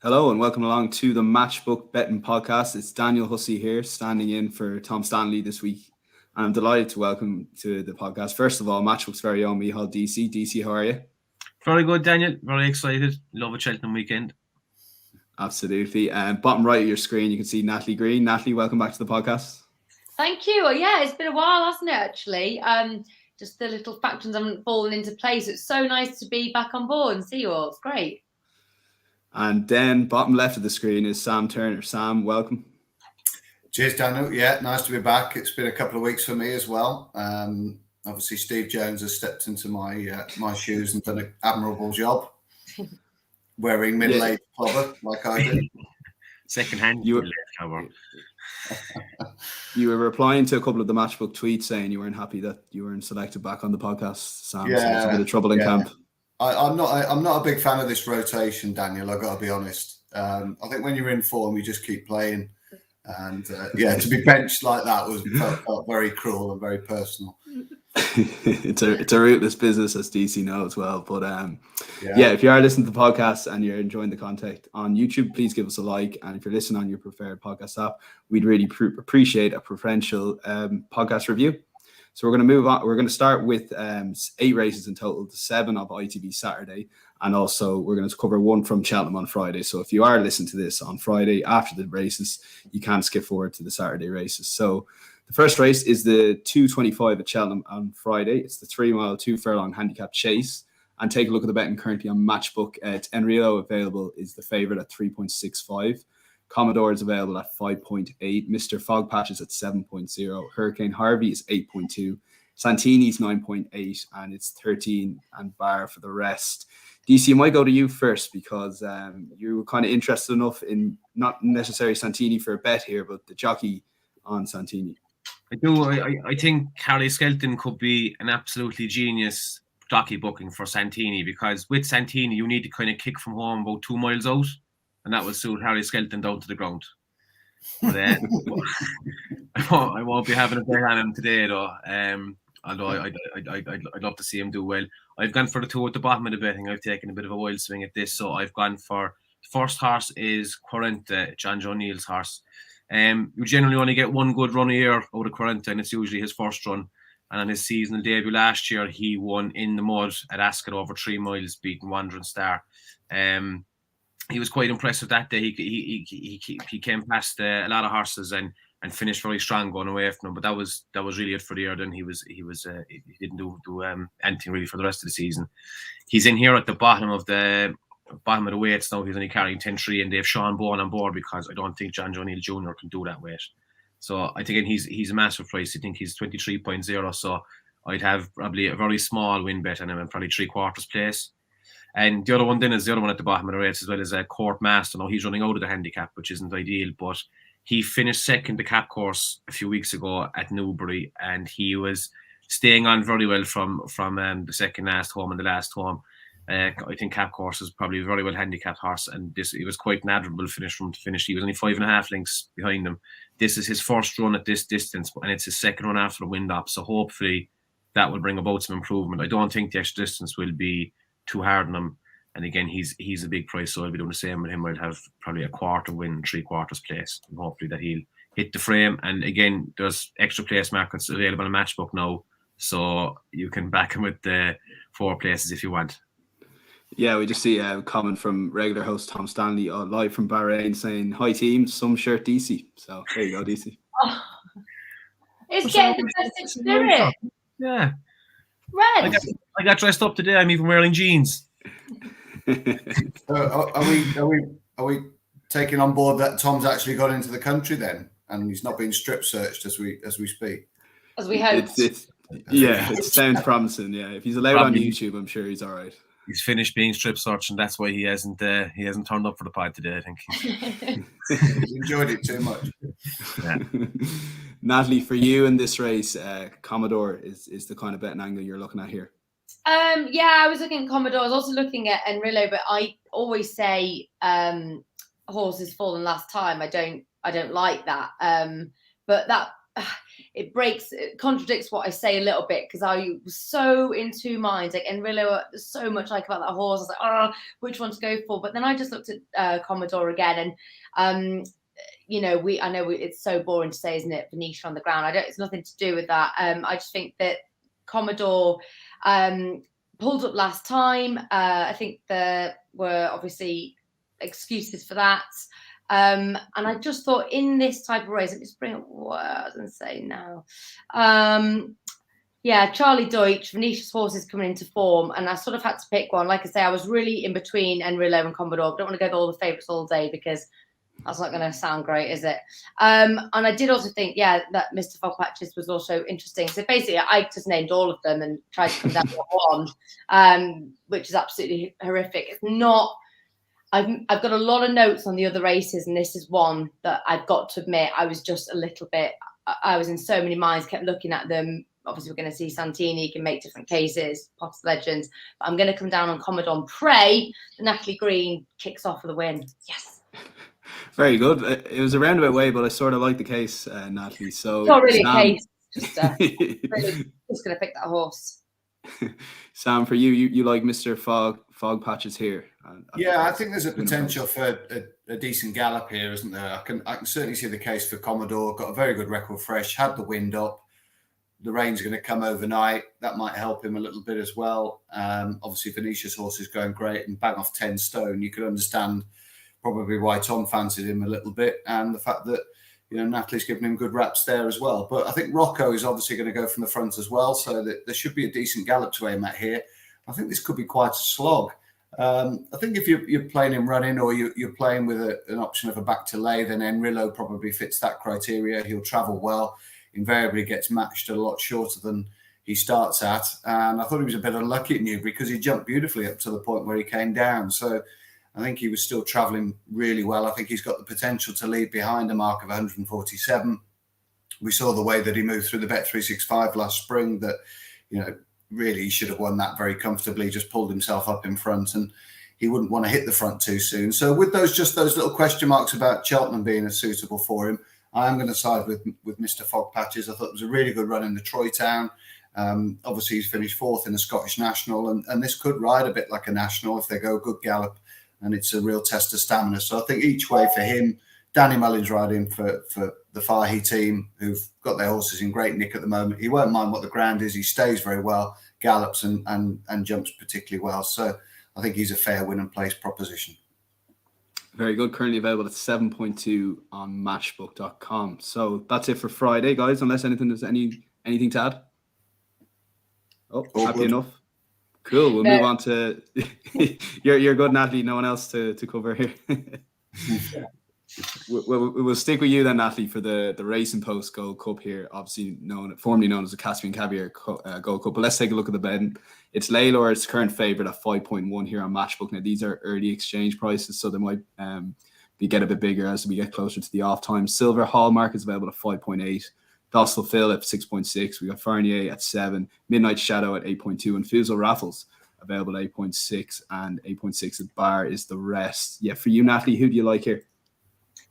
Hello and welcome along to the Matchbook Betting Podcast. It's Daniel Hussey here, standing in for Tom Stanley this week. And I'm delighted to welcome to the podcast, first of all, Matchbook's very own Michaél Deasy. Deasy, how are you? Very good, Daniel. Very excited. Love a Cheltenham weekend. Absolutely. Bottom right of your screen, you can see Natalie Green. Natalie, welcome back to the podcast. Thank you. Yeah, it's been a while, hasn't it, actually? Just the little factions haven't fallen into place. It's so nice to be back on board and see you all. It's great. And then bottom left of the screen is Sam Turner. Sam, welcome. Cheers, Daniel. Yeah, nice to be back. It's been a couple of weeks for me as well. Obviously, Steve Jones has stepped into my shoes and done an admirable job, wearing middle-aged cover like I did. Second-hand cover. You were replying to a couple of the Matchbook tweets saying you weren't happy that you weren't selected back on the podcast, Sam. Yeah, so there's a bit of trouble in camp. I'm not a big fan of this rotation, Daniel. I've got to be honest. I think when you're in form, you just keep playing. And to be benched like that felt very cruel and very personal. It's a rootless business, as DC knows well. But if you are listening to the podcast and you're enjoying the content on YouTube, please give us a like. And if you're listening on your preferred podcast app, we'd really appreciate a preferential podcast review. So we're going to move on. We're going to start with 8 races in total, 7 of ITV Saturday. And also we're going to cover 1 from Cheltenham on Friday. So if you are listening to this on Friday after the races, you can skip forward to the Saturday races. So the first race is the 225 at Cheltenham on Friday. It's the 3 mile, 2 furlong handicap chase. And take a look at the betting currently on Matchbook. Enrio available is the favourite at 3.65. Commodore is available at 5.8. Mr. Fogpatch is at 7.0. Hurricane Harvey is 8.2. Santini's 9.8. And it's 13 and bar for the rest. DC, I might go to you first because you were kind of interested enough in not necessarily Santini for a bet here, but the jockey on Santini. I do. I think Harry Skelton could be an absolutely genius jockey booking for Santini, because with Santini, you need to kind of kick from home about 2 miles out, and that will suit Harry Skelton down to the ground. But, I won't be having a bet on him today, though. Although I'd love to see him do well. I've gone for the 2 at the bottom of the betting. I've taken a bit of a wild swing at this, so I've gone for the first horse is Quarenta, John O'Neill's horse. You generally only get 1 good run a year out of Quarenta, and it's usually his first run. And on his seasonal debut last year, he won in the mud at Ascot over 3 miles, beating Wandering Star. He was quite impressive that day. He came past a lot of horses and finished very strong going away from him. But that was really it for the year. Then he didn't do anything really for the rest of the season. He's in here at the bottom of the weights now. He's only carrying 10.3, and they have Sean Bowen on board because I don't think John O'Neill Jr. can do that weight. So I think he's a massive price. I think he's 23.0. So I'd have probably a very small win bet on him and probably 3/4 place. And the other one then is the other one at the bottom of the race, as well as Court Master. Now he's running out of the handicap, which isn't ideal, but he finished second the cap course a few weeks ago at Newbury, and he was staying on very well from the second last home and the last home. I think cap course is probably a very well handicapped horse, and it was quite an admirable finish from to finish. He was only 5.5 lengths behind him. This is his first run at this distance, and it's his second run after the wind up. So hopefully that will bring about some improvement. I don't think the extra distance will be too hard on him. And again, he's a big price, so I'll be doing the same with him. I'd have probably a 1/4 win, 3/4 place, and hopefully that he'll hit the frame. And again, there's extra place markets available on Matchbook now, so you can back him with the 4 places if you want. Yeah, we just see a comment from regular host Tom Stanley live from Bahrain saying, "Hi team, some shirt DC." So there you go, DC. Oh, it's getting the festive spirit. Yeah. Red. I got dressed up today. I'm even wearing jeans. Are we taking on board that Tom's actually got into the country then, and he's not being strip searched as we speak? As we hope. It sounds promising. Yeah, if he's allowed on YouTube, I'm sure he's all right. He's finished being strip searched, and that's why he hasn't turned up for the pod today, I think. He's enjoyed it too much. Yeah. Natalie, for you in this race, Commodore is the kind of betting angle you're looking at here. I was looking at Commodore. I was also looking at Enrillo, but I always say horses fallen last time. I don't like that. But that it contradicts what I say a little bit, because I was so in two minds. Like Enrillo, there's so much like about that horse. I was like, oh, which one to go for? But then I just looked at Commodore again, and I know it's so boring to say, isn't it? Venetia on the ground. It's nothing to do with that. I just think that Commodore pulled up last time. I think there were obviously excuses for that. And I just thought in this type of race, let me just bring up what I was going to say now. Charlie Deutsch, Venetia's horse is coming into form, and I sort of had to pick one. Like I say, I was really in between Enrillo and Commodore. I don't want to go with all the favourites all day, because that's not going to sound great, is it? And I did also think, that Mr. Fogpatches was also interesting. So basically, I just named all of them and tried to come down to one, which is absolutely horrific. It's not. I've got a lot of notes on the other races, and this is one that I've got to admit I was just a little bit. I was in so many minds, kept looking at them. Obviously, we're going to see Santini can make different cases, Pops Legends. But I'm going to come down on Commodore and pray that Natalie Green kicks off for the win. Yes. Very good. It was a roundabout way, but I sort of like the case, Natalie. So not really a case. Just going to pick that horse. Sam, for you like Mr. Fogpatches here? I think there's a potential for a decent gallop here, isn't there? I can certainly see the case for Commodore. Got a very good record fresh, had the wind up. The rain's going to come overnight. That might help him a little bit as well. Obviously, Venetia's horse is going great and bang off 10 stone. You could understand probably why Tom fancied him a little bit, and the fact that Natalie's given him good raps there as well. But I think Rocco is obviously going to go from the front as well, so that there should be a decent gallop to aim at here. I think this could be quite a slog. I think if you're playing him running, or you're playing with an option of a back to lay, then Enrillo probably fits that criteria. He'll travel well, invariably gets matched a lot shorter than he starts at. And I thought he was a bit unlucky at Newbury, because he jumped beautifully up to the point where he came down. So I think he was still travelling really well. I think he's got the potential to lead behind a mark of 147. We saw the way that he moved through the Bet365 last spring, that, really he should have won that very comfortably, just pulled himself up in front, and he wouldn't want to hit the front too soon. So with those little question marks about Cheltenham being suitable for him, I'm going to side with Mr. Fogpatches. I thought it was a really good run in the Troy Town. Obviously, he's finished fourth in the Scottish National, and this could ride a bit like a national if they go good gallop, and it's a real test of stamina. So I think each way for him. Danny Mullin's riding for the Fahey team, who've got their horses in great nick at the moment. He won't mind what the ground is. He stays very well, gallops and jumps particularly well. So I think he's a fair win and place proposition. Very good. Currently available at 7.2 on matchbook.com. So that's it for Friday, guys, unless there's anything to add. Oh, all happy good. Enough. Cool. We'll move on to you're good, Natalie. No one else to cover here. We'll stick with you then, Natalie, for the Racing Post Gold Cup here, obviously formerly known as the Caspian Caviar Gold Cup. But let's take a look at the betting. It's Laylor's current favourite at 5.1 here on Matchbook. Now, these are early exchange prices, so they might get a bit bigger as we get closer to the off time. Silver Hallmark is available at 5.8. Docile Phil at 6.6. We got Farnier at 7. Midnight Shadow at 8.2. And Fusel Raffles available at 8.6. And 8.6 at Bar is the rest. Yeah, for you, Natalie, who do you like here?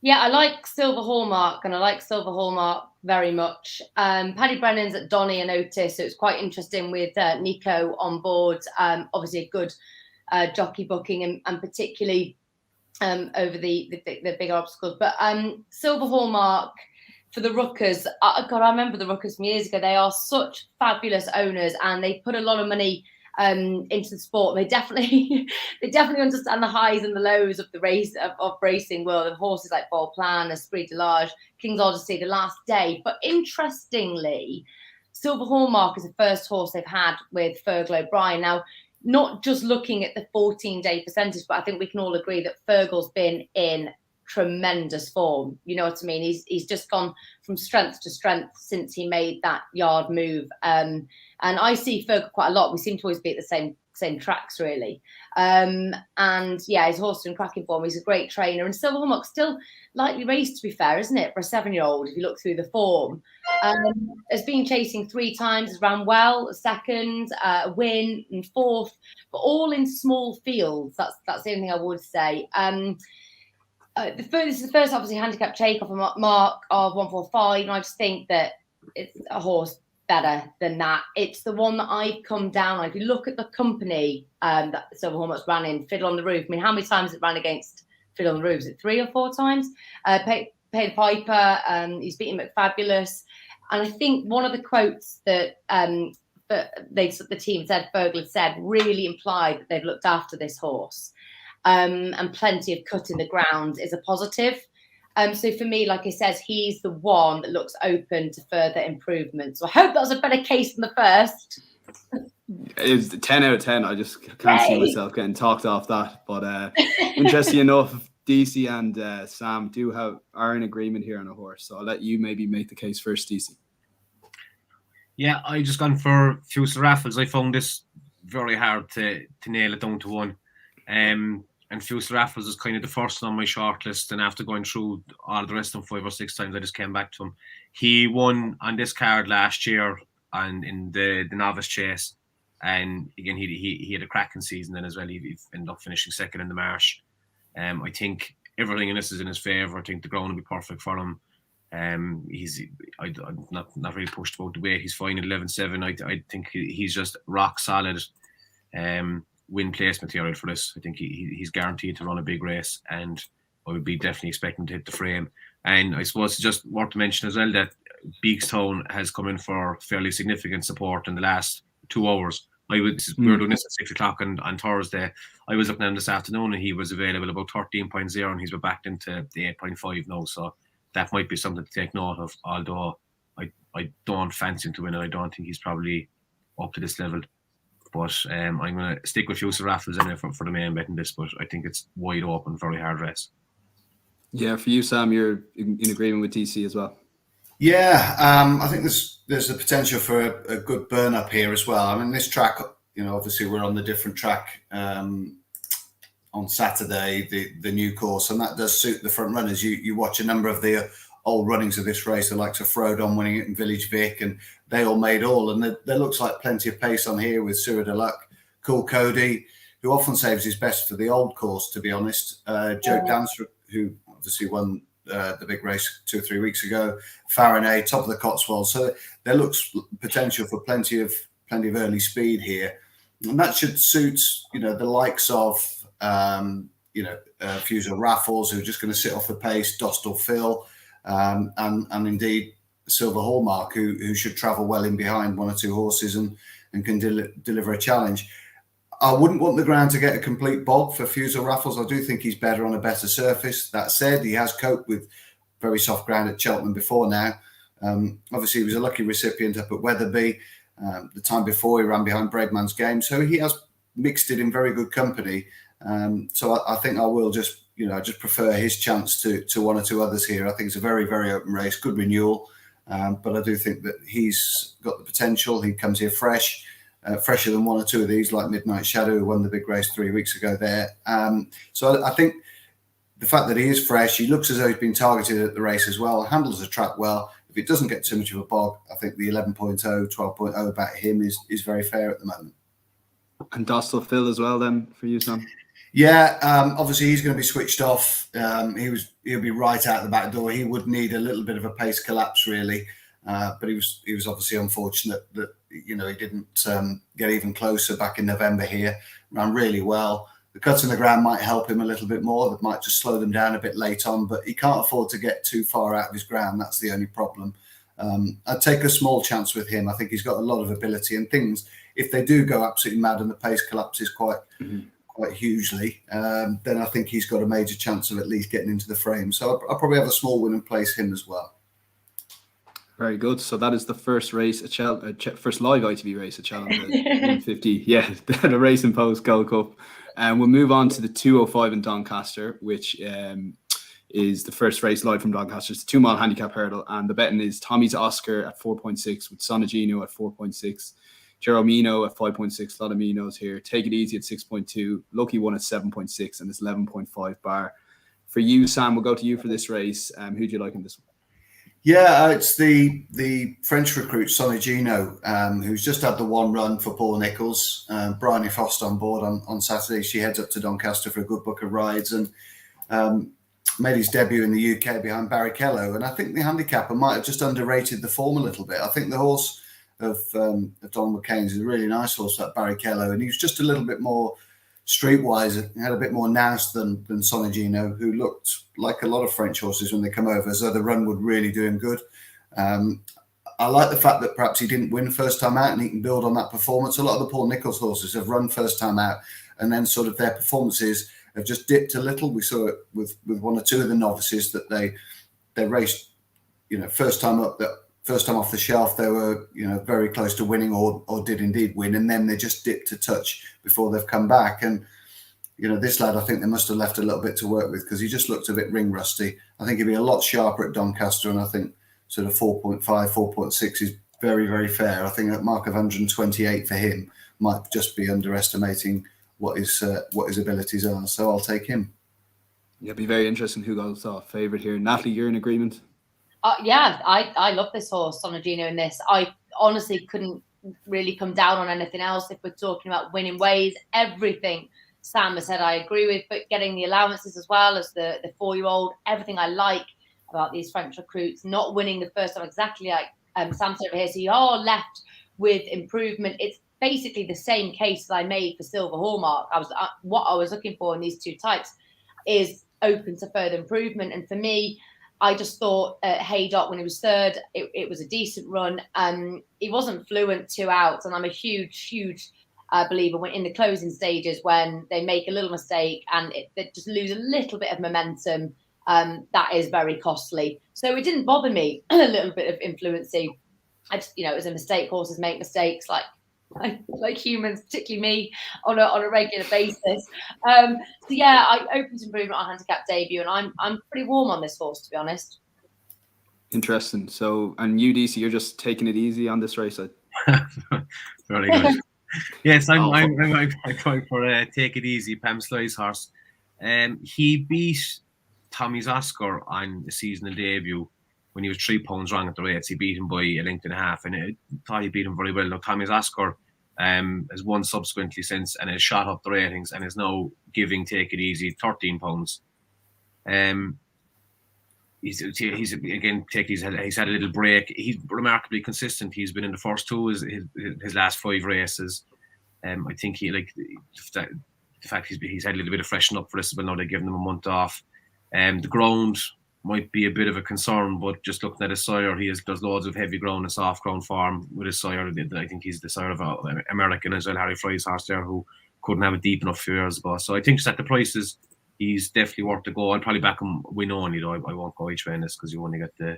Yeah, I like Silver Hallmark, and I like Silver Hallmark very much. Paddy Brennan's at Donny, I noticed, so it's quite interesting with Nico on board. Obviously, a good jockey booking, and particularly over the big obstacles. But Silver Hallmark for the Ruckers, I remember the Ruckers from years ago. They are such fabulous owners, and they put a lot of money into the sport. They definitely understand the highs and the lows of the race of racing world, of horses like Ball Plan, Esprit de Large, King's Odyssey, The Last Day. But interestingly, Silver Hallmark is the first horse they've had with Fergal O'Brien. Now, not just looking at the 14-day percentage, but I think we can all agree that Fergal's been in tremendous form. You know what I mean? He's just gone from strength to strength since he made that yard move. And I see Fergal quite a lot. We seem to always be at the same tracks, really. And yeah, his horse is in cracking form. He's a great trainer. And Silver Hallmark's still lightly raced, to be fair, isn't it, for a 7-year-old, if you look through the form. Has been chasing 3 times, has ran well, a second, a win, and fourth, but all in small fields. That's the only thing I would say. this is the first, obviously, handicap takeoff a mark of 145, and I just think that it's a horse better than that. It's the one that I've come down on. If you look at the company that Silver Hallmark's ran in, Fiddle on the Roof. I mean, how many times it ran against Fiddle on the Roof? Is it 3 or 4 times? Pay the Piper. He's beaten McFabulous. And I think one of the quotes that the team said, Fergal said, really implied that they've looked after this horse. And plenty of cut in the ground is a positive. So for me, like I said, he's the one that looks open to further improvement. So I hope that was a better case than the first. It was 10 out of 10. I just can't see myself getting talked off that. But interesting enough, Deasy and Sam are in agreement here on a horse. So I'll let you maybe make the case first, Deasy. Yeah, I just gone for Future Raffles. I found this very hard to nail it down to one. And Future Raffles is kind of the first on my shortlist, and after going through all the rest of them 5 or 6 times, I just came back to him. He won on this card last year and in the novice chase, and again he had a cracking season then as well. He ended up finishing second in the Marsh. I think everything in this is in his favour. I think the ground will be perfect for him. I'm not really pushed about the way he's fine at 11.7. I think he's just rock solid. Win place material for this. I think he's guaranteed to run a big race, and I would be definitely expecting to hit the frame. And I suppose it's just worth to mention as well that Beakstown has come in for fairly significant support in the last 2 hours. We were doing this at 6 o'clock on Thursday. I was looking at him this afternoon, and he was available about 13.0, and he's been backed into the 8.5 now. So that might be something to take note of. Although I don't fancy him to win it. I don't think he's probably up to this level. But I'm going to stick with Future Raffles in there for the main bet in this, but I think it's wide open, very hard race. Yeah, for you, Sam, you're in agreement with DC as well. Yeah, I think there's the potential for a good burn up here as well. I mean, this track, obviously we're on the different track on Saturday, the new course, and that does suit the front runners. You watch a number of the old runnings of this race, the likes of Frodon winning it in Village Vic, and they all made all. And there looks like plenty of pace on here with Sura de Luck, Cool Cody, who often saves his best for the old course, to be honest. Joe Dancer, who obviously won the big race 2 or 3 weeks ago. Faraday, top of the Cotswolds. So there looks potential for plenty of early speed here. And that should suit, the likes of, Fuser Raffles, who are just going to sit off the pace, Dostal Phil, and indeed Silver Hallmark, who should travel well in behind 1 or 2 horses and can deliver a challenge. I wouldn't want the ground to get a complete bog for Fuser Raffles. I do think he's better on a better surface. That said, he has coped with very soft ground at Cheltenham before now. Obviously, he was a lucky recipient up at Wetherby. The time before, he ran behind Bregman's Game. So he has mixed it in very good company. So I think I will just prefer his chance to 1 or 2 others here. I think it's a very, very open race, good renewal. But I do think that he's got the potential. He comes here fresh. Fresher than 1 or 2 of these, like Midnight Shadow, who won the big race 3 weeks ago there. So I think the fact that he is fresh, he looks as though he's been targeted at the race as well, handles the track well. If it doesn't get too much of a bog, I think the 11.0, 12.0 about him is very fair at the moment. And Dostal Phil as well then for you, Sam? Yeah, obviously he's going to be switched off. He'll be right out the back door. He would need a little bit of a pace collapse really. But he was obviously unfortunate that he didn't get even closer back in November here. Ran really well. The cuts in the ground might help him a little bit more. That might just slow them down a bit late on, but he can't afford to get too far out of his ground. That's the only problem. I'd take a small chance with him. I think he's got a lot of ability and things. If they do go absolutely mad and the pace collapses quite hugely, then I think he's got a major chance of at least getting into the frame. So I'll probably have a small win and place him as well. Very good. So that is the first race at first live ITV race at Cheltenham, the 150. Yeah, the Racing Post Gold Cup. And we'll move on to the 205 in Doncaster, which is the first race live from Doncaster. It's a 2-mile handicap hurdle, and the betting is Tommy's Oscar at 4.6, with Sonagino at 4.6, Jeromino at 5.6. A lot of Minos here. Take It Easy at 6.2, Lucky One at 7.6, and this 11.5 bar. For you, Sam, we'll go to you for this race. Who do you like in this one? Yeah, it's the French recruit Sonagino, who's just had the 1 run for Paul Nicholls. Bryony Frost on board on Saturday. She heads up to Doncaster for a good book of rides, and made his debut in the UK behind Barrichello, and I think the handicapper might have just underrated the form a little bit. I think the horse of Don McCain's is a really nice horse, that Barrichello, and he was just a little bit more streetwise, had a bit more nous than Sonagino, who looked like a lot of French horses when they come over, as though the run would really do him good. I like the fact that perhaps he didn't win first time out and he can build on that performance. A lot of the Paul Nicholls horses have run first time out and then sort of their performances have just dipped a little. We saw it with one or two of the novices that they raced, first time off the shelf, they were, very close to winning or did indeed win. And then they just dipped a touch before they've come back. And, this lad, I think they must have left a little bit to work with because he just looked a bit ring rusty. I think he'd be a lot sharper at Doncaster. And I think sort of 4.5, 4.6 is very, very fair. I think that mark of 128 for him might just be underestimating what his abilities are. So I'll take him. Yeah, it'd be very interesting who goes off favourite here. Natalie, you're in agreement? Yeah, I love this horse, Sonagino, in this. I honestly couldn't really come down on anything else if we're talking about winning ways. Everything Sam has said I agree with, but getting the allowances as well as the 4-year-old, everything I like about these French recruits, not winning the first time, exactly like Sam said over here. So you are left with improvement. It's basically the same case that I made for Silver Hallmark. What I was looking for in these two types is open to further improvement. And for me, I just thought Haydock, when he was third, it was a decent run. He wasn't fluent 2 outs, and I'm a huge believer when in the closing stages when they make a little mistake and they just lose a little bit of momentum. That is very costly. So it didn't bother me a little bit of influency. I just, it was a mistake. Horses make mistakes like humans, particularly me, on a regular basis. So yeah, I opened improvement on handicap debut, and I'm pretty warm on this horse, to be honest. Interesting. So, and you, Deasy, you're just taking it easy on this race. Very good. Yes, I'm going for Take It Easy, Pam Sly's horse. He beat Tommy's Oscar on the seasonal debut when he was 3 pounds wrong at the rates. He beat him by a length and a half, and I thought he beat him very well. Now, Tommy's Oscar has won subsequently since and has shot up the ratings and is now giving Take It Easy 13 pounds. He's again, he's had a little break. He's remarkably consistent. He's been in the first 2 his last 5 races. I think the fact he's had a little bit of freshen up for this, but now they're giving him a month off. The ground might be a bit of a concern, but just looking at his sire, does loads of heavy ground and soft ground farm with his sire. I think he's the sire of American as well, Harry Fry's horse there, who couldn't have it deep enough 2 years ago. So I think just at the prices, he's definitely worth the go. I'll probably back him win only, though. I won't go each way in this because you only get I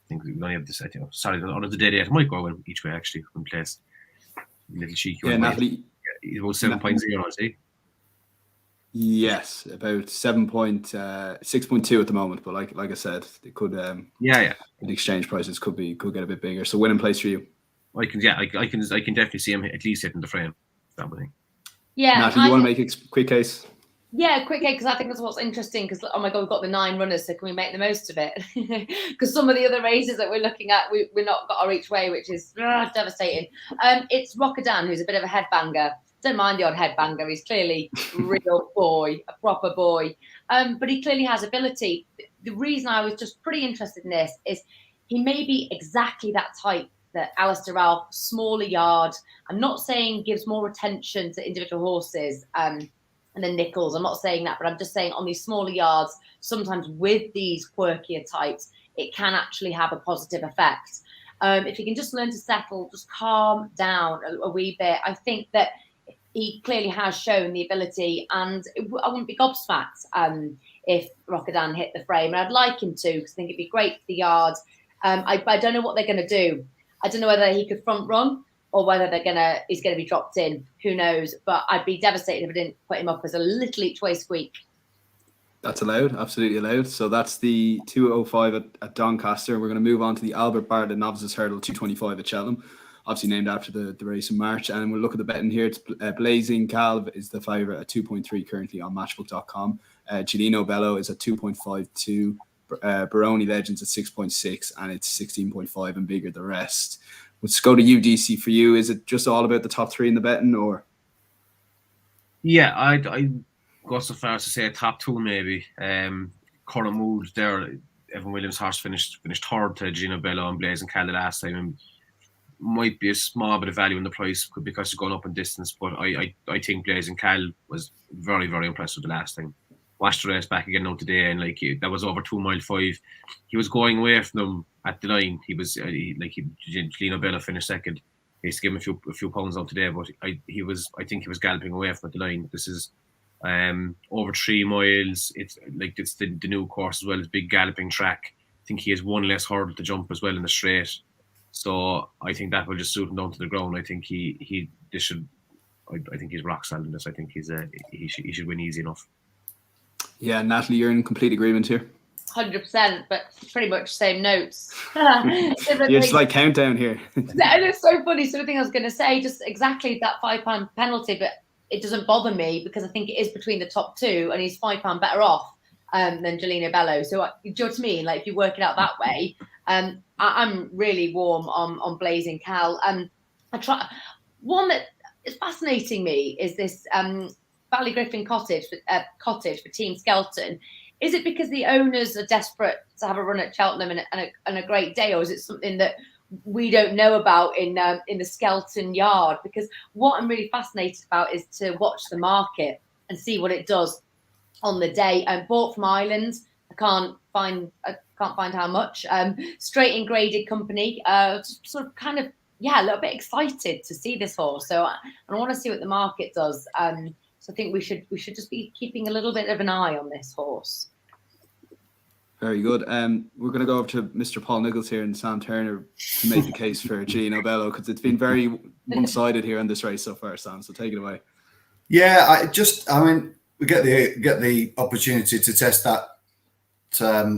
think we only have this, sorry, on the day 8, I might go in each way actually in place. Little cheeky. Yeah, Natalie. He's about 7.0, is he? Yes, about 6.2 at the moment. But like I said, it could the exchange prices could get a bit bigger. So winning place for you. I can definitely see him at least hitting the frame. That would think. Yeah, Natalie, you want to make a quick case? Yeah, quick case, because I think that's what's interesting. Because oh my god, we've got the 9 runners, so can we make the most of it? Because some of the other races that we're looking at, we're not got our each way, which is devastating. It's Rockadan, who's a bit of a headbanger. Don't mind the odd headbanger. He's clearly a real boy, a proper boy. But he clearly has ability. The reason I was just pretty interested in this is he may be exactly that type that Alistair Ralph, smaller yard. I'm not saying gives more attention to individual horses and then Nicholls. I'm not saying that, but I'm just saying on these smaller yards, sometimes with these quirkier types, it can actually have a positive effect. If you can just learn to settle, just calm down a wee bit, I think that he clearly has shown the ability, and I wouldn't be gobsmacked if Rockadan hit the frame. And I'd like him to, because I think it'd be great for the yard. I don't know what they're going to do. I don't know whether he could front run or whether he's going to be dropped in. Who knows? But I'd be devastated if I didn't put him up as a little each way squeak. That's allowed, absolutely allowed. So that's the 205 at Doncaster. We're going to move on to the Albert Bartlett Novices Hurdle 225 at Cheltenham, obviously named after the race in March. And we'll look at the betting here. It's Blazing Calv is the favourite at 2.3 currently on Matchbook.com. Chilino Bello is at 2.52. Baroni Legends at 6.6, and it's 16.5 and bigger the rest. Let's go to you, Deasy. For you, is it just all about the top 3 in the betting, or? Yeah, I go so far as to say top 2 maybe. current mood there, Evan Williams' horse finished third to Gino Bello and Blazing Cal the last time, and might be a small bit of value in the price because it's going up in distance. But I think Blazing Cal was very, very impressive the last time. Watched the race back again now today, and that was over 2 mile 5. He was going away from them at the line. He was Gino Bello finished second. He used to give him a few pounds out today, but I think he was galloping away from the line. This is over 3 miles. It's the new course as well. It's a big galloping track. I think he has one less hurdle to jump as well in the straight. So I think that will just suit him down to the ground. I think I think he's rock solid in this. I think he should win easy enough. Yeah, Natalie, you're in complete agreement here. 100%, but pretty much same notes. You're just like countdown here. And it's so funny. So the thing I was going to say, just exactly that £5 penalty, but it doesn't bother me because I think it is between the top two, and he's £5 better off than Gelino Bello. So do you know what I mean? Like if you work it out that way, I'm really warm on Blazing Cal. One that is fascinating me is this Ballygriffin Cottage for Team Skelton. Is it because the owners are desperate to have a run at Cheltenham and a great day, or is it something that we don't know about in the Skelton yard? Because what I'm really fascinated about is to watch the market and see what it does on the day. Bought from Ireland, I can't find how much. Straight in graded company. Sort of kind of a little bit excited to see this horse. So I want to see what the market does. So I think we should just be keeping a little bit of an eye on this horse. Very good. We're going to go over to Mr. Paul Nichols here and Sam Turner to make the case for Gelino Bello, because it's been very one-sided here in this race so far, Sam. So take it away. Yeah, we get the opportunity to test that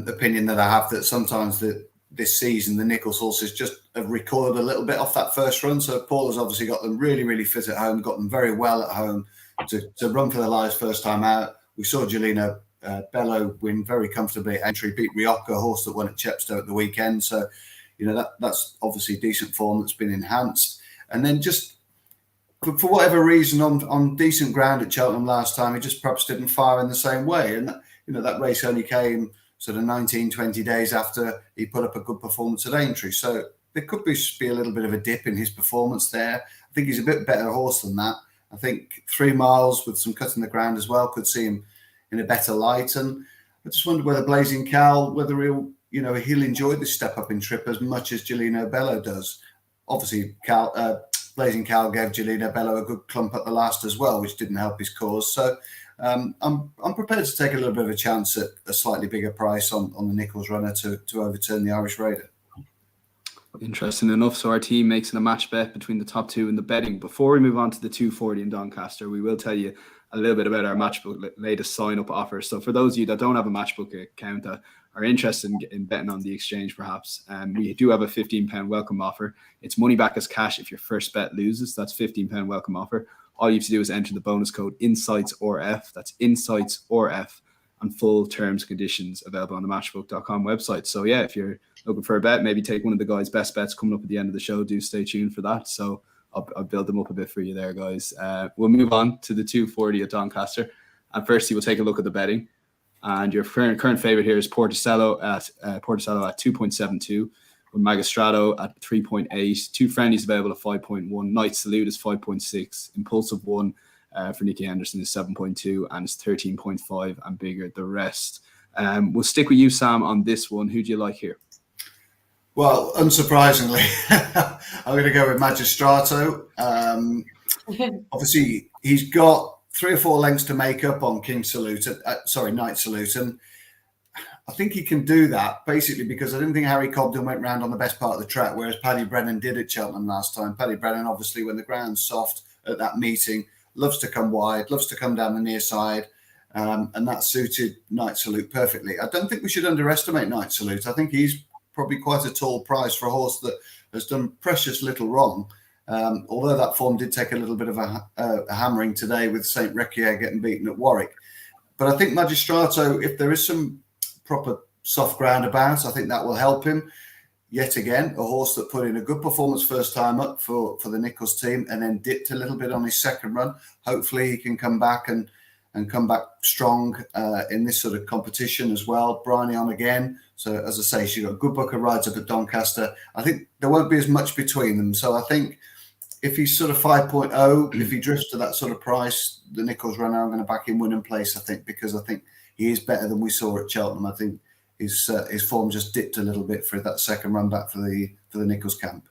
opinion that I have, that sometimes this season the Nichols horses just have recoiled a little bit off that first run. So Paul has obviously got them really, really fit at home, got them very well at home to run for their lives first time out. We saw Gelino Bello win very comfortably at entry, beat Rioja, a horse that won at Chepstow at the weekend. So, that's obviously decent form that's been enhanced. And then just for whatever reason on decent ground at Cheltenham last time, he just perhaps didn't fire in the same way. And, that race only came sort of 19, 20 days after he put up a good performance at Aintree. So there could be a little bit of a dip in his performance there. I think he's a bit better horse than that. I think 3 miles with some cut in the ground as well could see him in a better light. And I just wonder whether Blazing Cal, whether he'll enjoy this step up in trip as much as Gelino Bello does. Obviously, Blazing Cal gave Gelino Bello a good clump at the last as well, which didn't help his cause. So I'm prepared to take a little bit of a chance at a slightly bigger price on the Nichols runner to overturn the Irish Raider. Interesting enough. So our team makes a match bet between the top two in the betting. Before we move on to the 240 in Doncaster, we will tell you a little bit about our Matchbook latest sign-up offer. So for those of you that don't have a Matchbook account that are interested in betting on the exchange, perhaps, we do have a £15 welcome offer. It's money back as cash if your first bet loses. That's £15 welcome offer. All you have to do is enter the bonus code INSIGHTSORF. That's INSIGHTSORF, and full terms and conditions available on the matchbook.com website. So yeah, if you're looking for a bet, maybe take one of the guys' best bets coming up at the end of the show. Do stay tuned for that. So I'll build them up a bit for you there, guys. We'll move on to the 240 at Doncaster. And firstly, we'll take a look at the betting. And your current favourite here is Porticello at 2.72, with Magistrato at 3.8. Two friendlies available at 5.1. Night Salute is 5.6. Impulsive One for Nicky Henderson is 7.2, and it's 13.5 and bigger the rest. We'll stick with you, Sam, on this one. Who do you like here? Well, unsurprisingly, I'm going to go with Magistrato. Obviously, he's got 3 or 4 lengths to make up on Night Salute. And I think he can do that, basically, because I didn't think Harry Cobden went round on the best part of the track, whereas Paddy Brennan did at Cheltenham last time. Paddy Brennan, obviously, when the ground's soft at that meeting, loves to come wide, loves to come down the near side, and that suited Night Salute perfectly. I don't think we should underestimate Night Salute. I think he's probably quite a tall price for a horse that has done precious little wrong. Although that form did take a little bit of a hammering today with St. Requier getting beaten at Warwick. But I think Magistrato, if there is some proper soft ground about, I think that will help him. Yet again, a horse that put in a good performance first time up for the Nichols team and then dipped a little bit on his second run. Hopefully he can come back and and come back strong in this sort of competition as well. Bryony on again. So as I say, she's got a good book of rides up at Doncaster. I think there won't be as much between them. So I think if he's sort of 5.0, if he drifts to that sort of price, the Nichols runner, I'm going to back him win and place, I think, because I think he is better than we saw at Cheltenham. I think his form just dipped a little bit for that second run back for the Nichols camp.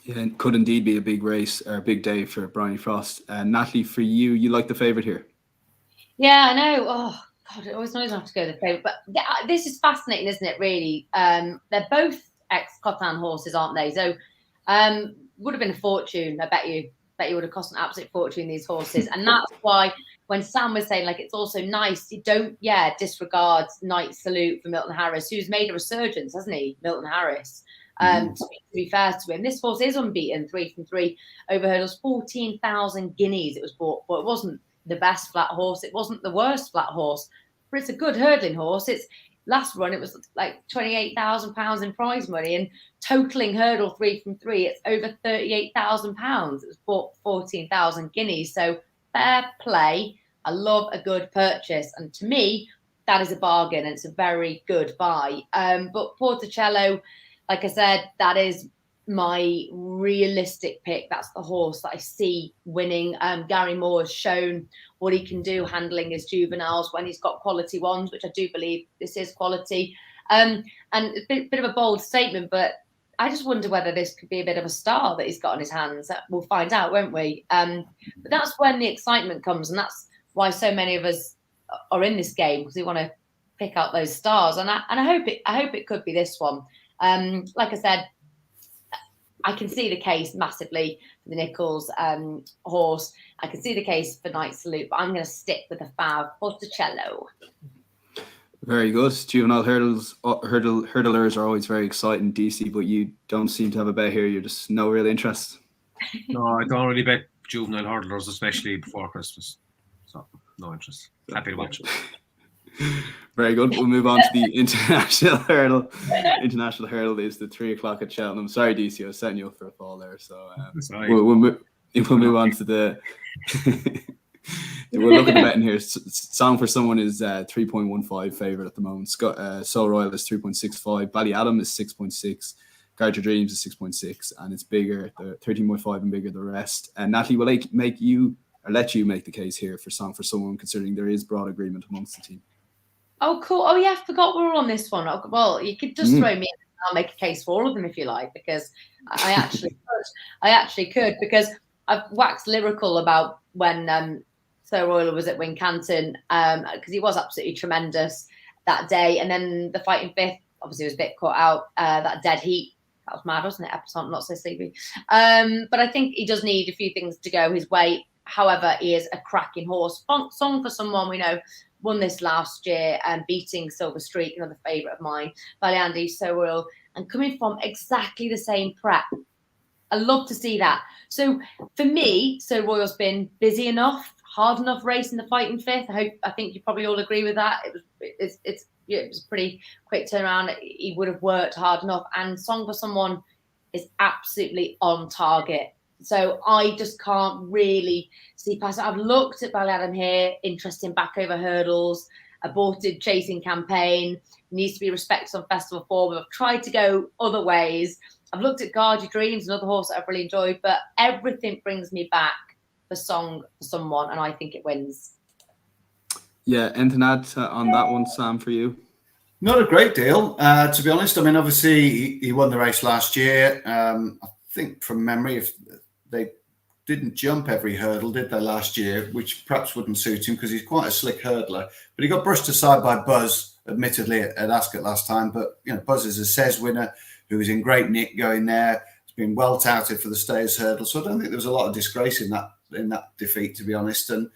Yeah, it could indeed be a big race or a big day for Bryony Frost. Natalie, for you like the favourite here? Yeah, I know. Oh, God, it always annoys me to have to go to the favourite. But yeah, this is fascinating, isn't it, really? They're both ex-Cheltenham horses, aren't they? So would have been a fortune, I bet you would have cost an absolute fortune, these horses. And that's why when Sam was saying, like, it's also nice, you don't, disregard Night Salute for Milton Harris, who's made a resurgence, hasn't he, Milton Harris? To be fair to him, this horse is unbeaten, 3 from 3 over hurdles, 14,000 guineas it was bought for. It wasn't the best flat horse, it wasn't the worst flat horse, but it's a good hurdling horse. Its last run, it was like £28,000 in prize money, and totaling hurdle 3 from 3, it's over £38,000. It was bought 14,000 guineas. So fair play. I love a good purchase, and to me, that is a bargain, and it's a very good buy. But Porticello, like I said, that is my realistic pick. That's the horse that I see winning. Gary Moore has shown what he can do handling his juveniles when he's got quality ones, which I do believe this is quality. And a bit of a bold statement, but I just wonder whether this could be a bit of a star that he's got on his hands. We'll find out, won't we? But that's when the excitement comes, and that's why so many of us are in this game, because we want to pick out those stars. And I hope it could be this one. Like I said, I can see the case massively for the Nichols horse. I can see the case for Night Salute, but I'm going to stick with the Fav Porticello. Very good. Juvenile hurdlers are always very exciting, Deasy, but you don't seem to have a bet here. You're just no real interest. No, I don't really bet juvenile hurdlers, especially before Christmas. So no interest. Happy to watch it. Very good. We'll move on to the international hurdle. International hurdle is the 3 o'clock at Cheltenham. Sorry, DC, I was setting you up for a fall there. So we'll move on to the. We'll look at the betting here. Song for Someone is 3.15 favourite at the moment. Soul Royal is 3.65. Ballyadam is 6.6. Guard Your Dreams is 6.6, and it's bigger. The 13.5 and bigger the rest. And Natalie, will I let you make the case here for Song for Someone, considering there is broad agreement amongst the team? Oh, cool. Oh, yeah, I forgot we were on this one. Oh, well, you could just throw me in. I'll make a case for all of them if you like, because I actually could, because I've waxed lyrical about when Sir Royal was at Wincanton, because he was absolutely tremendous that day. And then the Fighting Fifth, obviously, was a bit caught out, that dead heat. That was mad, wasn't it? Episode, not so sleepy. But I think he does need a few things to go his way. However, he is a cracking horse. Song for Someone, we know, won this last year and beating Silver Streak, another favourite of mine, Balyandy, So Royal, and coming from exactly the same prep. I love to see that. So for me, So Royal's been busy enough, hard enough race in the Fighting Fifth. I think you probably all agree with that. It was a pretty quick turnaround. He would have worked hard enough, and Song for Someone is absolutely on target. So I just can't really see past it. I've looked at Ballyadam here, interesting back over hurdles, aborted chasing campaign, needs to be respected on festival form. I've tried to go other ways. I've looked at Guard Your Dreams, another horse that I've really enjoyed, but everything brings me back for Song for Someone, and I think it wins. Yeah, anything to add on that one, Sam, for you? Not a great deal, to be honest. I mean, obviously, he won the race last year. I think from memory, if they didn't jump every hurdle, did they, last year, which perhaps wouldn't suit him because he's quite a slick hurdler. But he got brushed aside by Buzz, admittedly, at Ascot last time. But, Buzz is a SES winner who was in great nick going there. He's been well touted for the Stayers hurdle. So I don't think there was a lot of disgrace in that defeat, to be honest. And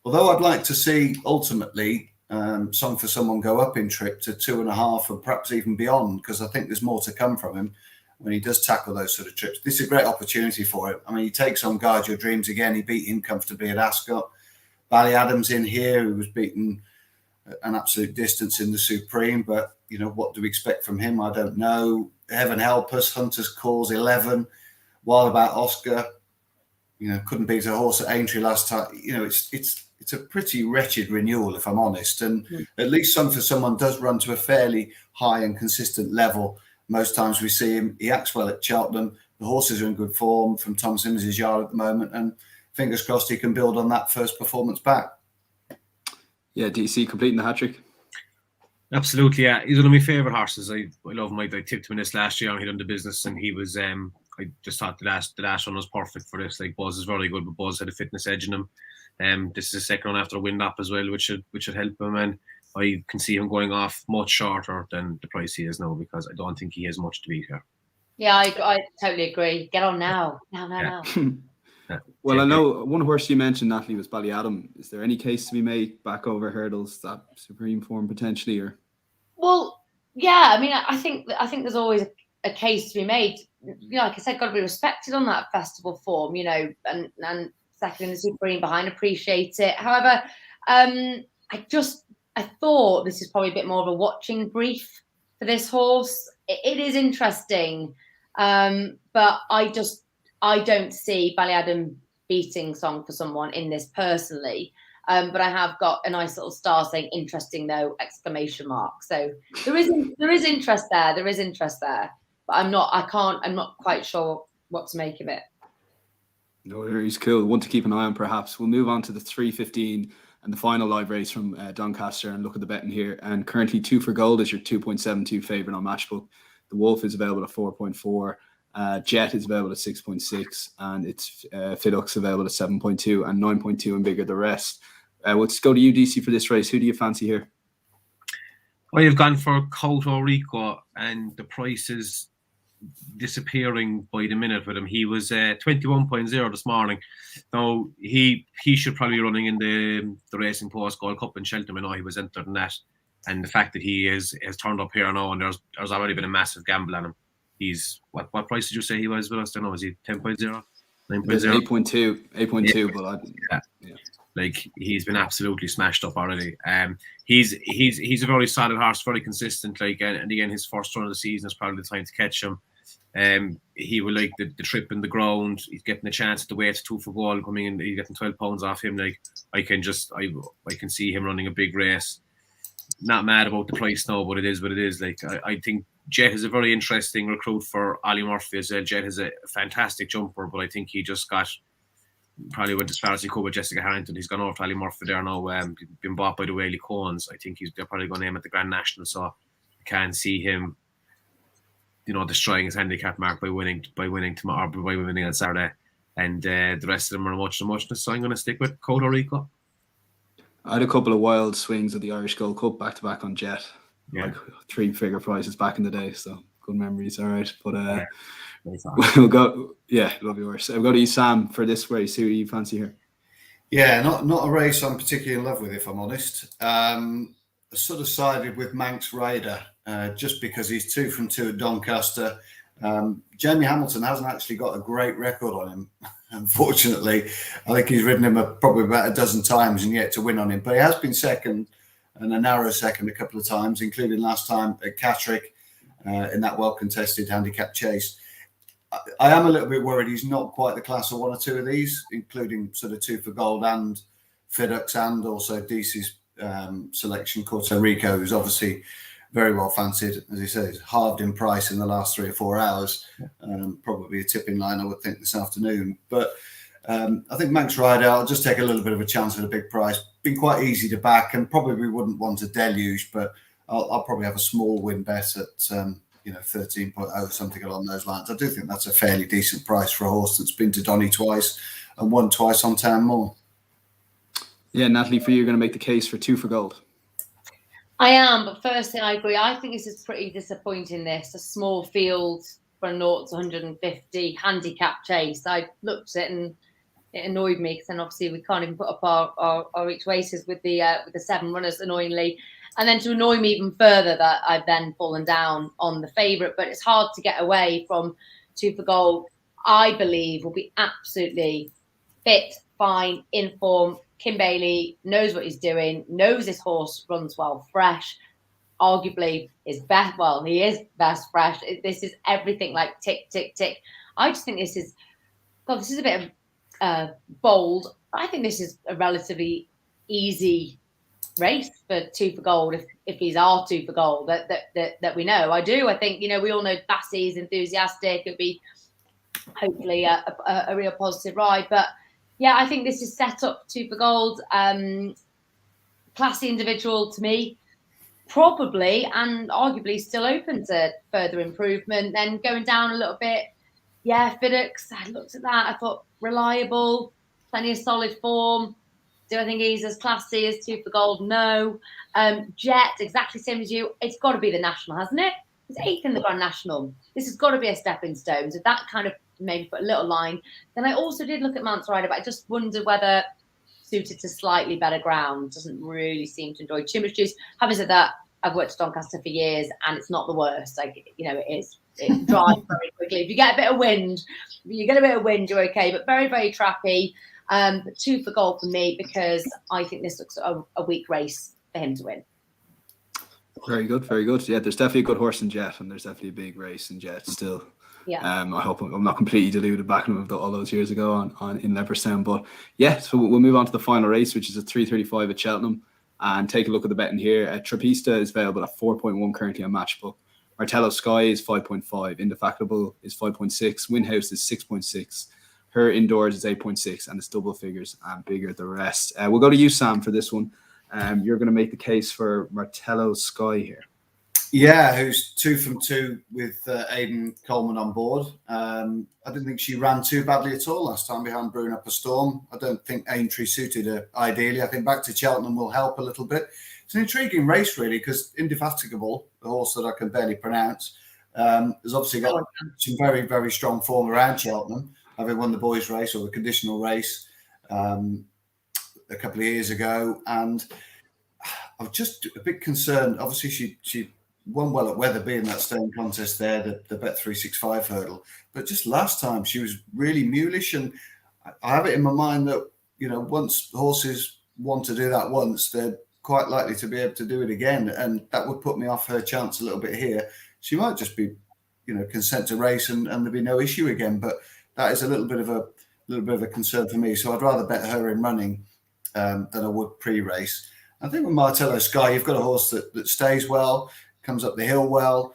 although I'd like to see, ultimately, Song for Someone go up in trip to 2.5 and perhaps even beyond, because I think there's more to come from him when he does tackle those sort of trips. This is a great opportunity for him. I mean, he takes on Guard Your Dreams again. He beat him comfortably at Ascot. Ballyadam's in here, who was beaten an absolute distance in the Supreme. But, what do we expect from him? I don't know. Heaven Help Us, Hunter's Calls 11, Wild About Oscar. Couldn't beat a horse at Aintree last time. It's it's a pretty wretched renewal, if I'm honest. And at least someone does run to a fairly high and consistent level. Most times we see him, he acts well at Cheltenham. The horses are in good form from Tom Simmons' yard at the moment, and fingers crossed he can build on that first performance back. Yeah, Deasy completing the hat-trick. Absolutely, yeah. He's one of my favourite horses. I love him. I tipped him in this last year and he done the business, and he was I just thought the last one was perfect for this. Like, Buzz is very good, but Buzz had a fitness edge in him. This is the second one after a wind up as well, which should help him, and I can see him going off much shorter than the price he is now, because I don't think he has much to beat here. Yeah, I totally agree. Get on now. Now. Well, I know one horse you mentioned, Natalie, was Ballyadam. Is there any case to be made back over hurdles, that supreme form potentially? Or well, yeah, I mean, I think there's always a case to be made. You know, like I said, got to be respected on that festival form, you know, and second in the supreme behind, appreciate it. However, I thought this is probably a bit more of a watching brief for this horse. It is interesting, but I don't see Ballyadam beating Song for Someone in this personally. But I have got a nice little star saying "interesting" though, exclamation mark. So there is interest there. There is interest there, but I'm not quite sure what to make of it. No, he's cool. One to keep an eye on, perhaps. We'll move on to the 3:15 and the final live race from Doncaster and look at the betting here. And currently 2 for Gold is your 2.72 favourite on Matchbook. The Wolf is available at 4.4. Jet is available at 6.6, and it's Fidux available at 7.2 and 9.2 and bigger the rest. Let's go to you, Deasy, for this race. Who do you fancy here? Well, you've gone for Puerto Rico, and the price is disappearing by the minute with him. He was 21.0 this morning. Now he should probably be running in the Racing Post Gold Cup in Cheltenham. I know he was entered in that, and the fact that he has turned up here now, and there's already been a massive gamble on him. He's what price did you say he was with us? I don't know, was he 10.0? 9.0? 8.2, but yeah. Like, he's been absolutely smashed up already. He's a very solid horse, very consistent. Like, and again, his first run of the season is probably the time to catch him. He will like the trip in the ground. He's getting a chance at the weight 2 for Gold coming in. He's getting 12 pounds off him. Like, I can see him running a big race. Not mad about the price now, but it is what it is. Like, I think Jet is a very interesting recruit for Ollie Murphy as well. Jet is a fantastic jumper, but I think he just probably went as far as he could with Jessica Harrington. He's gone over to Ollie Murphy there now, been bought by the Whaley Coens. I think they're probably going to aim at the Grand National, so I can't see him, you know, destroying his handicap mark by winning tomorrow, or by winning on Saturday. And the rest of them are much, so I'm going to stick with Puerto Rico. I had a couple of wild swings at the Irish Gold Cup back-to-back on Jet. Yeah. Like 3-figure prices back in the day, so good memories. All right, but We'll go. Yeah, love yours. I'll go to you, Sam, for this race. Who do you fancy here? Yeah, not a race I'm particularly in love with, if I'm honest. I sort of sided with Manx Rider just because he's 2 from 2 at Doncaster. Jamie Hamilton hasn't actually got a great record on him, unfortunately. I think he's ridden him probably about a dozen times and yet to win on him. But he has been second, and a narrow second a couple of times, including last time at Catterick in that well-contested handicap chase. I am a little bit worried he's not quite the class of 1 or 2 of these, including sort of 2 for Gold and Fidux, and also Deasy's selection, Puerto Rico, who's obviously very well fancied. As he says, halved in price in the last 3 or 4 hours. Probably a tipping line, I would think, this afternoon. But I think Manx Rider, I'll just take a little bit of a chance at a big price. Been quite easy to back, and probably wouldn't want a deluge, but I'll probably have a small win bet at 13.0, something along those lines. I do think that's a fairly decent price for a horse that's been to Donny twice and won twice on Town Moor. Yeah, Natalie, for you, you're going to make the case for 2 for Gold. I am, but first thing, I agree. I think this is pretty disappointing. This a small field for a 0 to 150 handicap chase. I looked at it and it annoyed me, because then obviously we can't even put up our each races with the 7 runners, annoyingly. And then to annoy me even further, that I've then fallen down on the favourite. But it's hard to get away from 2 for Gold. I believe will be absolutely fit, fine, in form. Kim Bailey knows what he's doing, knows this horse runs well fresh. Arguably is best. Well, he is best fresh. This is everything like tick, tick, tick. I just think this is a bit of bold. I think this is a relatively easy race for 2 for gold if these are 2 for gold that we know. I think, we all know Bassy's enthusiastic. It'd be hopefully a real positive ride. But yeah, I think this is set up 2 for gold. Classy individual to me, probably and arguably still open to further improvement. Then going down a little bit, Fiddix, I looked at that, I thought reliable, plenty of solid form. Do I think he's as classy as 2 for gold? No. Jet, exactly same as you. It's got to be the National, hasn't it? It's 8th in the Grand National. This has got to be a stepping stone. So that kind of maybe put a little line. Then I also did look at Mance Rider, but I just wonder whether suited to slightly better ground. Doesn't really seem to enjoy too much juice. Having said that, I've worked at Doncaster for years and it's not the worst. It is. It dries very quickly. If you get a bit of wind, you're okay. But very, very trappy. But 2 for gold for me because I think this looks a weak race for him to win. Very good, very good. Yeah, there's definitely a good horse in Jet, and there's definitely a big race in Jet still. Yeah. I hope I'm not completely deluded back in all those years ago on in Leopardstown. But yeah, so we'll move on to the final race, which is a 3:35 at Cheltenham, and take a look at the betting here. Trapista is available at 4.1 currently on Matchbook. Martello Sky is 5.5. Indefatigable is 5.6. Windhouse is 6.6. Her Indoors is 8.6, and it's double figures and bigger the rest. We'll go to you, Sam, for this one. You're going to make the case for Martello Sky here. Yeah, who's 2 from 2 with Aidan Coleman on board. I didn't think she ran too badly at all last time behind Brewing Up a Storm. I don't think Aintree suited her ideally. I think back to Cheltenham will help a little bit. It's an intriguing race, really, because Indefatigable, the horse that I can barely pronounce, has obviously got some very, very strong form around Cheltenham, having won the boys' race or the conditional race a couple of years ago. And I was just a bit concerned. Obviously, she won well at Wetherby in that stone contest there, the Bet365 hurdle. But just last time, she was really mulish. And I have it in my mind that, once horses want to do that once, they're quite likely to be able to do it again. And that would put me off her chance a little bit here. She might just be, consent to race and there'll be no issue again. But that is a little bit of a concern for me. So I'd rather bet her in running than I would pre-race. I think with Martello Sky, you've got a horse that stays well, comes up the hill well,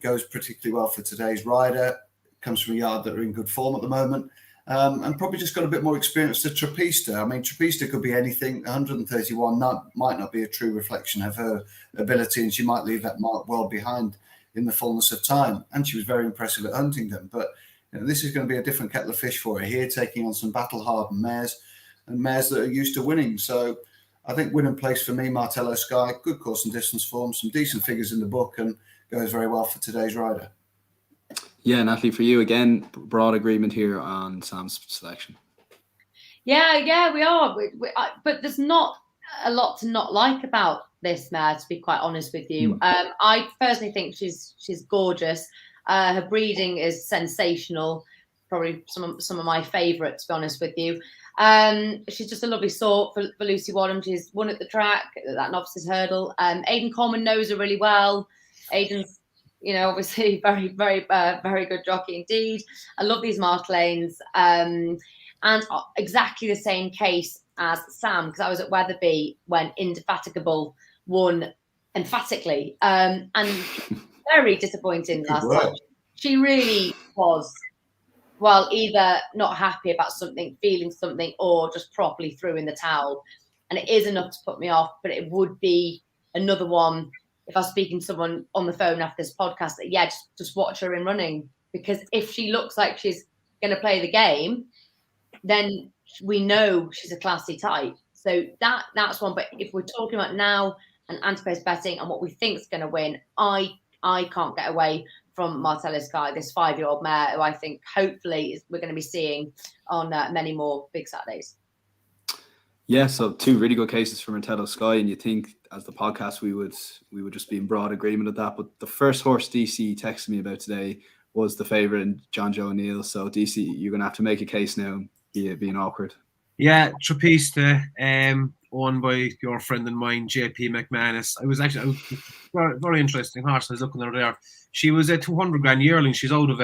goes particularly well for today's rider, comes from a yard that are in good form at the moment, and probably just got a bit more experience to Trapista. I mean, Trapista could be anything. 131 might not be a true reflection of her ability, and she might leave that mark well behind in the fullness of time. And she was very impressive at Huntingdon. But this is going to be a different kettle of fish for her here, taking on some battle-hardened mares and mares that are used to winning. So I think winning place for me, Martello Sky, good course and distance form, some decent figures in the book, and goes very well for today's rider. Yeah, Natalie, for you again, broad agreement here on Sam's selection. Yeah, we are. But there's not a lot to not like about this mare, to be quite honest with you. I personally think she's gorgeous. Her breeding is sensational. Probably some of my favourites, to be honest with you. She's just a lovely sort for Lucy Wadham. She's won at the track, that Novices hurdle. Aidan Coleman knows her really well. Aidan's, obviously very, very, very good jockey indeed. I love these Mark Lanes. And exactly the same case as Sam, because I was at Wetherby when Indefatigable won emphatically. And very disappointing last time. She really was. Well, either not happy about something, feeling something, or just properly threw in the towel. And it is enough to put me off, but it would be another one if I was speaking to someone on the phone after this podcast, that, just watch her in running. Because if she looks like she's going to play the game, then we know she's a classy type. So that's one. But if we're talking about now and anti-post betting and what we think is going to win, I can't get away from Martello Sky, this 5-year-old mare who I think hopefully we're going to be seeing on many more big Saturdays. Yeah, so 2 really good cases for Martello Sky, and you think as the podcast we would just be in broad agreement of that. But the first horse Deasy texted me about today was the favourite in John Joe O'Neill. So Deasy, you're going to have to make a case now, being awkward. Yeah, Trapista, owned by your friend and mine, JP McManus. I was very, very interesting horse. I was looking at her there. She was a 200 grand yearling. She's out of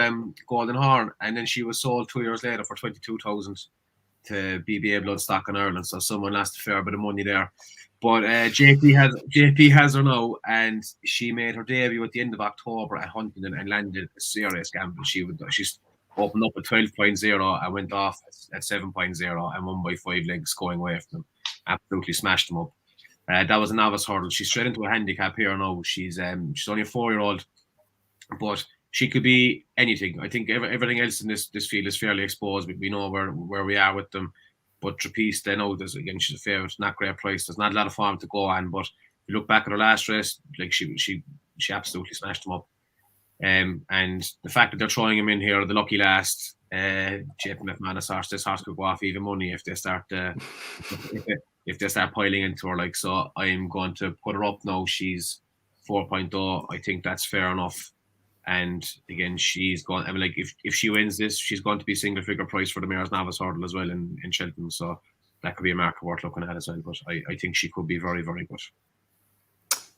Golden Horn, and then she was sold 2 years later for 22,000. to be bloodstock in Ireland, so someone lost a fair bit of money there. But JP has her now, and she made her debut at the end of October at Huntingdon and landed a serious gamble. She's opened up at 12.0 and went off at 7.0 and won by 5 legs going away from them. Absolutely smashed them up. That was a novice hurdle. She's straight into a handicap here now. She's only a 4-year-old, but she could be anything. I think everything else in this field is fairly exposed. We know where we are with them. But Trapiste, I know she's a favourite, not great price. There's not a lot of form to go on. But if you look back at her last race, like she absolutely smashed them up. And the fact that they're throwing him in here, the lucky last, JP McManus horse, this horse could go off even money if they start if they start piling into her. Like, so I'm going to put her up now. She's 4.0. I think that's fair enough. And again, she's going. I mean, like if she wins this, she's going to be single figure price for the Mayor's Novice Hurdle as well in Cheltenham. So that could be a marker worth looking at as well. But I think she could be very, very good.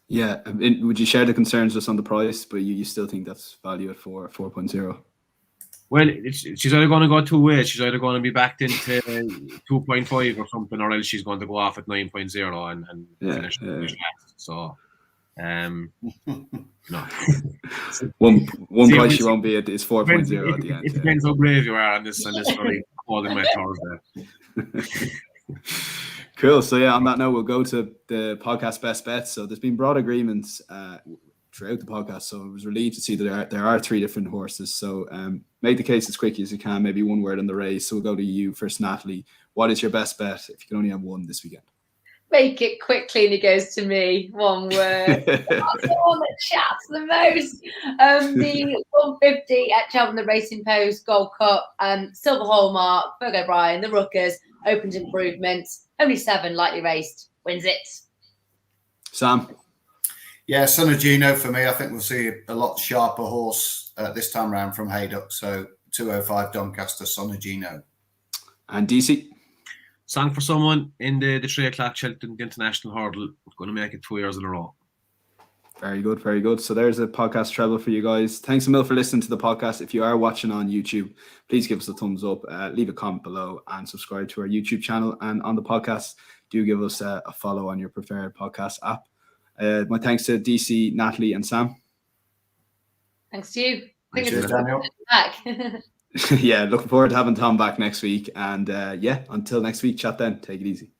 Yeah, would you share the concerns just on the price? But you still think that's value at 4.0? Well, she's either going to go 2 ways. She's either going to be backed into 2.5 or something, or else she's going to go off at 9.0 and finish last. So. No. one price you won't be at is 4.0 at the end. It depends how brave you are on this really calling my Thursday. Cool. So yeah, on that note, we'll go to the podcast best bets. So there's been broad agreements throughout the podcast. So I was relieved to see that there are 3 different horses. So make the case as quickly as you can. Maybe one word on the race. So we'll go to you first, Natalie. What is your best bet if you can only have one this weekend? Make it quickly, and it goes to me. One word. That's the one that chats the most. The 150 at Cheltenham Racing Post Gold Cup, Silver Hallmark, Ferg O'Brien, the Rookers, Opened Improvements, only 7, lightly raced, wins it. Sam? Yeah, Son of Gino for me. I think we'll see a lot sharper horse this time round from Haydock. So 205 Doncaster, Son of Gino. And Deasy? Song for someone in the 3 o'clock Cheltenham International Hurdle. Going to make it 2 years in a row. Very good, very good. So there's a podcast treble for you guys. Thanks a mil for listening to the podcast. If you are watching on YouTube, please give us a thumbs up, leave a comment below, and subscribe to our YouTube channel. And on the podcast, do give us a follow on your preferred podcast app. My thanks to DC, Natalie, and Sam. Thanks to you. Thanks, Daniel. Back. Yeah, looking forward to having Tom back next week. And until next week, chat then. Take it easy.